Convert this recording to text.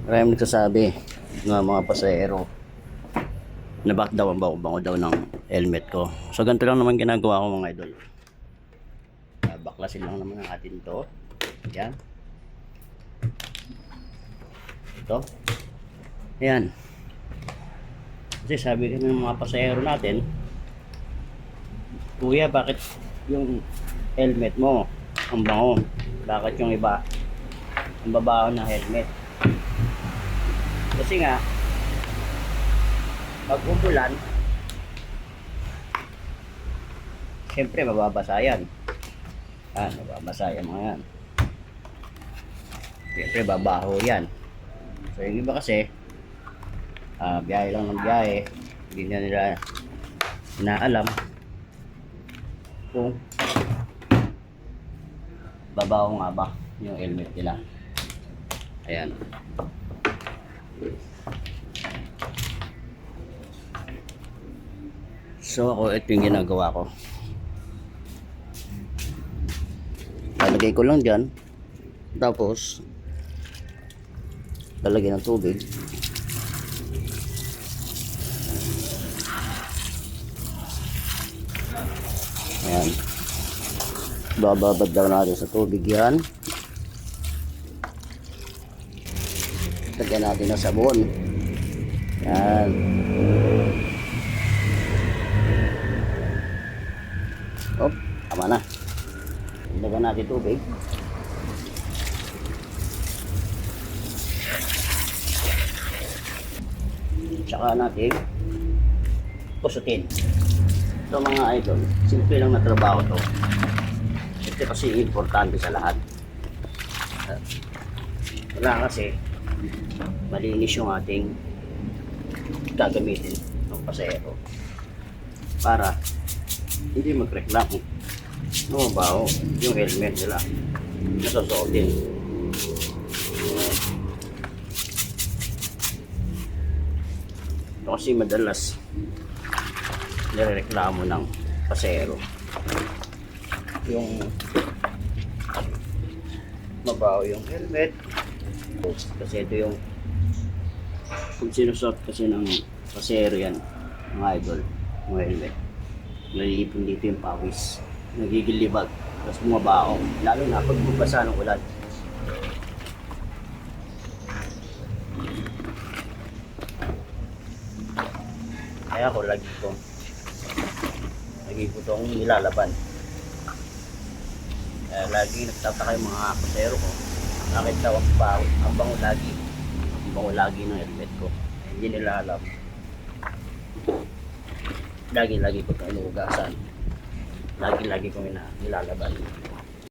Maraming nagsasabi ng mga pasahero na bakit daw ang bango daw ng helmet ko. So ganito lang naman ginagawa ko mga idol. Baklasin lang naman ang atin to. Yan. Ito. Ayan. Kasi sabi ko ng mga pasahero natin, Kuya, bakit yung helmet mo ang bango? Bakit yung iba ang babaho ng helmet? Kasi nga pag umulan, siyempre mababasa yan. Mababasa yan mga yan. Siyempre babaho yan. So yung iba kasi biyahe lang ng biyahe, hindi na nila inaalam kung babaho nga ba yung helmet nila. Ayan. So ako, ito yung ginagawa ko. Lalagay ko lang dyan. Tapos lalagay ng tubig. Ayan. Bababad daw natin sa tubig yan. Lagyan natin ng sabon. Yan. Op, tama na. Lagyan natin tubig. Tsaka natin pusutin. Ito mga idol, simple lang na trabaho to. Ito kasi importante sa lahat. Wala kasi malinis yung ating gagamitin ng pasahero para hindi magreklamo no mabaho yung helmet nila nasusuotin. Ito kasi madalas nirereklamo ng pasahero yung mabaho yung helmet kasi ito yung kung sinusot kasi ng pasahero yan mga idol, mga helmet, nalilipin dito yung pawis, nagigilibag, tapos bumabaho lalo na pag bubasa ng ulan. Kaya ako lagi ko itong nilalaban. Kaya lagi nagtataka yung mga pasahero ko, bakit daw ang bango lagi ng helmet ko. Hindi nila alam. Lagi ko itong inuugasan. Lagi ko nilalaban.